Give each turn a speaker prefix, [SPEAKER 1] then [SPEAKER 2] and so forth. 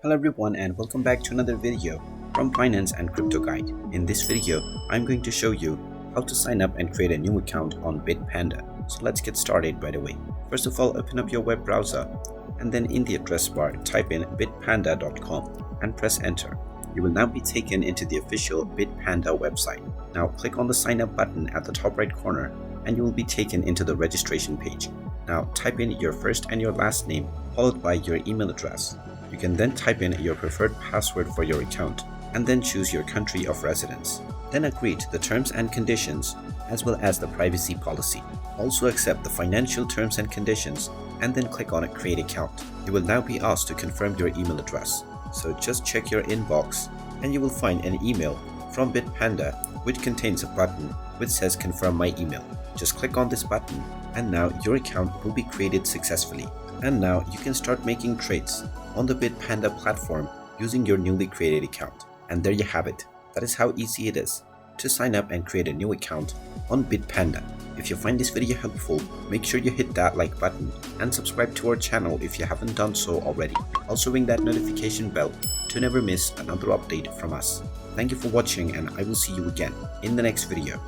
[SPEAKER 1] Hello everyone and welcome back to another video from Finance and Crypto Guide. In this video, I'm going to show you how to sign up and create a new account on Bitpanda. So let's get started right away. First of all, open up your web browser and then in the address bar, type in bitpanda.com and press enter. You will now be taken into the official Bitpanda website. Now click on the sign up button at the top right corner and you will be taken into the registration page. Now type in your first and your last name followed by your email address. You can then type in your preferred password for your account and then choose your country of residence. Then agree to the terms and conditions as well as the privacy policy. Also accept the financial terms and conditions and then click on Create Account. You will now be asked to confirm your email address. So just check your inbox and you will find an email from Bitpanda which contains a button which says Confirm My Email. Just click on this button and now your account will be created successfully. And now you can start making trades on the Bitpanda platform using your newly created account. And there you have it. That is how easy it is to sign up and create a new account on Bitpanda. If you find this video helpful, make sure you hit that like button and subscribe to our channel if you haven't done so already. Also ring that notification bell to never miss another update from us. Thank you for watching and I will see you again in the next video.